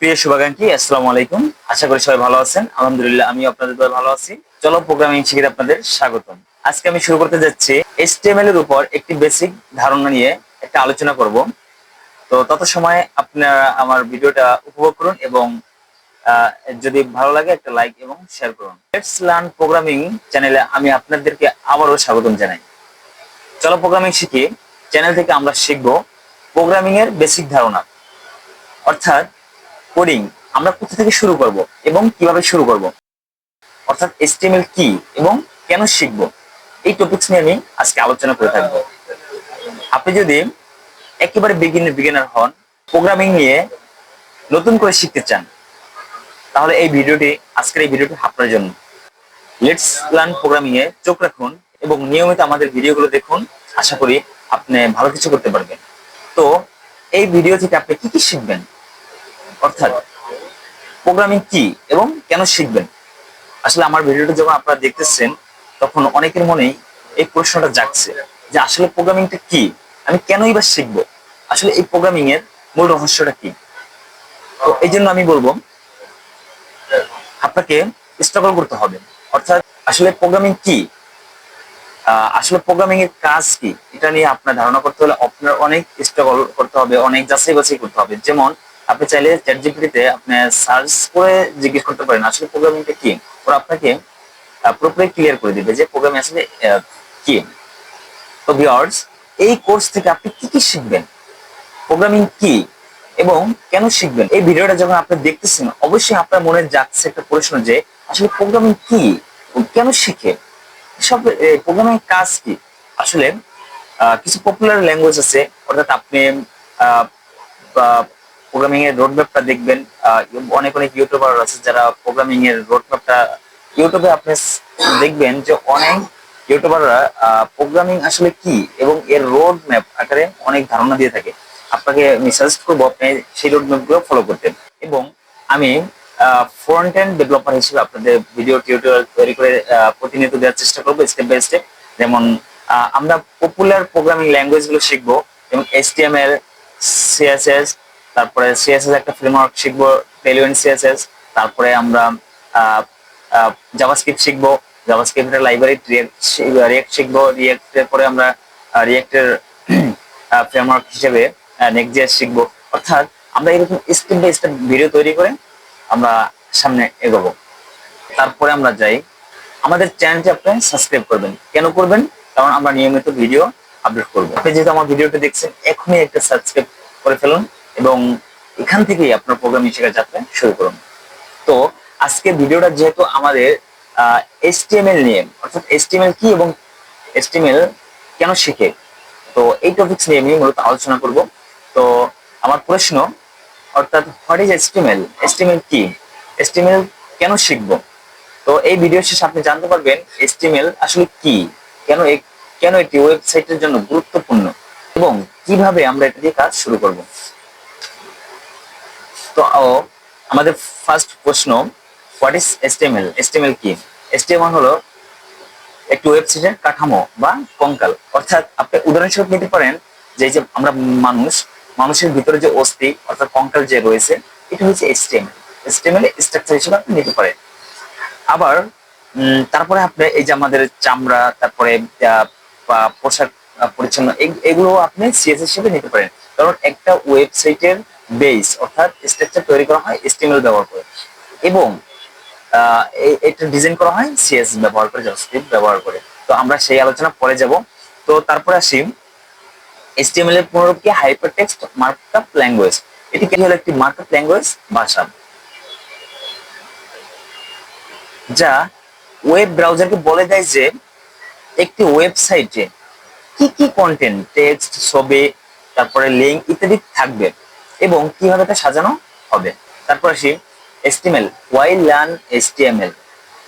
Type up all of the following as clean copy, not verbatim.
প্রিয় শুভাকাঙ্ক্ষী, আসসালামু আলাইকুম। আশা করি সবাই ভালো আছেন। আলহামদুলিল্লাহ, আমি আপনাদের দোয়ায় ভালো আছি। চলো, প্রোগ্রামিং শিখে আপনাদের স্বাগতম। আজকে আমি শুরু করতে যাচ্ছি HTML এর উপর একটি বেসিক ধারণা নিয়ে একটা আলোচনা করব। তো তত সময় আপনারা আমার ভিডিওটা উপভোগ করুন এবং যদি ভালো লাগে একটা লাইক এবং শেয়ার করুন। লেটস লার্ন প্রোগ্রামিং চ্যানেলে আমি আপনাদেরকে আবারও স্বাগতম জানাই। চলো, প্রোগ্রামিং শিখি চ্যানেল থেকে আমরা শিখব প্রোগ্রামিং এর বেসিক ধারণা, অর্থাৎ কোডিং আমরা কোথা থেকে শুরু করব এবং কিভাবে শুরু করব, অর্থাৎ HTML কি এবং কেন শিখব, এই টপিকস নিয়ে আমি আজকে আলোচনা করে থাকবো। আপনি যদি একেবারে বিগিনার হন, প্রোগ্রামিং নিয়ে নতুন করে শিখতে চান, তাহলে আজকের এই ভিডিওটি আপনার জন্য। লেটস লার্ন প্রোগ্রামিং এ চোখ রাখুন এবং নিয়মিত আমাদের ভিডিওগুলো দেখুন। আশা করি আপনি ভালো কিছু করতে পারবেন। তো এই ভিডিও থেকে আপনি কি কি শিখবেন, অর্থাৎ প্রোগ্রামিং কি এবং কেন শিখবেন। আসলে আমার ভিডিওটা যখন আপনারা দেখতেছেন, তখন অনেকের মনেই এই প্রশ্নটা জাগছে যে আসলে প্রোগ্রামিংটা কি, আমি কেনই বা শিখবো, আসলে এই প্রোগ্রামিং এর মূল রহস্যটা কি। তো এই জন্য আমি বলবো আপনাকে স্ট্রাগল করতে হবে, অর্থাৎ আসলে প্রোগ্রামিং কি, আসলে প্রোগ্রামিং এর কাজ কি, এটা নিয়ে আপনার ধারণা করতে হলে আপনার অনেক স্ট্রাগল করতে হবে, অনেক যাচাই বাছাই করতে হবে। যেমন আপনি চাইলে চ্যাটজিপিটিতে আপনি সার্চ করে জিজ্ঞেস করতে পারেন আসলে প্রোগ্রামিংটা কি, ওরা আপনাকে পুরোপুরি ক্লিয়ার করে দিবে যে প্রোগ্রামিং আসলে কি। তো ভিউয়ার্স, এই কোর্স থেকে আপনি কি কি শিখবেন, প্রোগ্রামিং কি এবং কেন শিখবেন, এই ভিডিওটা যখন আপনি দেখতেছেন, অবশ্যই আপনার মনে যাচ্ছে একটা প্রশ্ন যে আসলে প্রোগ্রামিং কি, কেন শিখে, সব প্রোগ্রামিং কাজ কি। আসলে কিছু পপুলার ল্যাঙ্গুয়েজ আছে, অর্থাৎ আপনি প্রোগ্রামিং এর রোড ম্যাপটা দেখবেন। অনেক অনেক ইউটিউবার আছে যারা প্রোগ্রামিং এর রোড ম্যাপটা ইউটিউবে আপনি দেখবেন যে অনেক ইউটিউবাররা প্রোগ্রামিং আসলে কি এবং এর রোড ম্যাপ আকারে অনেক ধারণা দিয়ে থাকে। আপনাকে আমি সাজেস্ট করবো আপনি সেই রোড ম্যাপ গুলো ফলো করতেন। এবং আমি ফ্রন্ট এন্ড ডেভেলপার হিসেবে আপনাদের ভিডিও টিউটোরিয়াল তৈরি করে প্রতিনিয়ত দেওয়ার চেষ্টা করবো স্টেপ বাই স্টেপ। যেমন আমরা পপুলার প্রোগ্রামিং ল্যাঙ্গুয়েজ গুলো শিখবো, যেমন HTML, CSS, তারপরে CSS একটা ফ্রেমওয়ার্ক শিখবো, টেলুয়েন্ট CSS। তারপরে আমরা জাভাস্ক্রিপ্ট শিখবো, জাভাস্ক্রিপ্টের লাইব্রেরি রিয়েক্ট শিখবো, রিয়েক্টের পরে আমরা রিয়েক্টের ফ্রেমওয়ার্ক হিসেবে নেক্সট.js শিখবো। অর্থাৎ আমরা এরকম স্টেপ বাই স্টেপ ভিডিও তৈরি করে আমরা সামনে এগোবো। তারপরে আমরা যাই, আমাদের চ্যানেলটি আপনি সাবস্ক্রাইব করবেন। কেন করবেন? কারণ আমরা নিয়মিত ভিডিও আপলোড করবো। আপনি যেহেতু আমার ভিডিওটা দেখছেন, এখনই একটা সাবস্ক্রাইব করে ফেলুন এবং এখান থেকেই আপনার প্রোগ্রামিং শেখার যাত্রা শুরু করুন। তো আজকে ভিডিওটা যেহেতু আমাদের HTML নিয়ে, অর্থাৎ HTML কি এবং HTML কেন শিখে, তো এই টপিকস নিয়ে আমি মূলত আলোচনা করব। তো আমার প্রশ্ন, অর্থাৎ হোয়াট ইজ HTML, HTML কি, HTML কেন শিখবো। তো এই ভিডিও শেষে আপনি জানতে পারবেন HTML আসলে কি, কেন এটি ওয়েবসাইটের জন্য গুরুত্বপূর্ণ এবং কিভাবে আমরা এটা দিয়ে কাজ শুরু করব। তো আমাদের ফার্স্ট প্রশ্ন, হোয়াট ইজ HTML, HTML কি। HTML হলো একটি ওয়েবসাইটের কাঠামো বা কঙ্কাল। অর্থাৎ আপনি উদাহরণস্বরূপ নিতে পারেন যে আমরা মানুষের ভিতরে যে অস্থি অর্থাৎ কঙ্কাল যে রয়েছে, এটা হচ্ছে HTML স্ট্রাকচার হিসেবে আপনি নিতে পারেন। আবার তারপরে আপনি এই যে আমাদের চামড়া, তারপরে পোশাক পরিচ্ছন্ন, এগুলো আপনি CSS হিসেবে নিতে পারেন। কারণ একটা ওয়েবসাইটের বেস অর্থাৎ স্ট্রাকচার তৈরি করা হয় HTML ব্যবহার করে এবং এটা ডিজাইন করা হয় CSS ব্যবহার করে, জাভাস্ক্রিপ্ট ব্যবহার করে। তো আমরা সেই আলোচনা পরে যাব। তো তারপরে আসি, HTML এর পুনরূপ কি, হাইপারটেক্সট মার্কআপ ল্যাঙ্গুয়েজ। এটি কি হলো একটি মার্কআপ ল্যাঙ্গুয়েজ ভাষা, যা ওয়েব ব্রাউজারকে বলে দেয় যে একটি ওয়েবসাইটে কি কি কন্টেন্ট, টেক্সট, ছবি, তারপরে লিঙ্ক ইত্যাদি থাকবে এবং কিভাবে তা সাজানো হবে। তারপর আসি HTML, ওয়াই লার্ন HTML,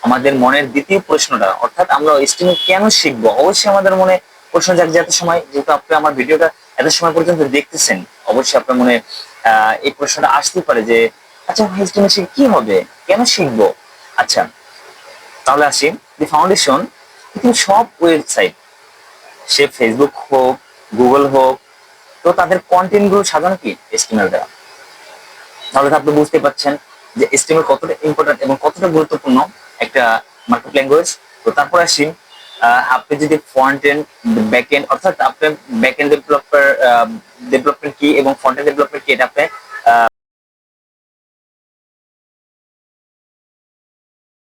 আমাদের মনের দ্বিতীয় প্রশ্নটা, অর্থাৎ আমরা HTML কেন শিখবো। অবশ্যই আমাদের মনে প্রশ্ন জাগে, এত সময় যেহেতু আপনি আমার ভিডিওটা এত সময় পর্যন্ত দেখতেছেন, অবশ্যই আপনার মনে এই প্রশ্নটা আসতে পারে যে আচ্ছা, HTML শিখে কি হবে, কেন শিখবো। আচ্ছা, তাহলে আসি, দি ফাউন্ডেশন, পৃথিবীর সব ওয়েবসাইট, সে ফেসবুক হোক, গুগল হোক, তো তাদের কন্টেন্ট গুলো সাজানো কি HTML দ্বারা। তাহলে তো আপনি বুঝতে পারছেন যে HTML কতটা ইম্পর্টেন্ট এবং কতটা গুরুত্বপূর্ণ একটা মার্কআপ ল্যাঙ্গুয়েজ। তো তারপর আসি, আপনি যদি ফ্রন্ট এন্ড ব্যাক এন্ড, অর্থাৎ আপনি ব্যাক এন্ড ডেভেলপমেন্ট কি এবং ফ্রন্ট এন্ড ডেভেলপমেন্ট কি এটা আপনি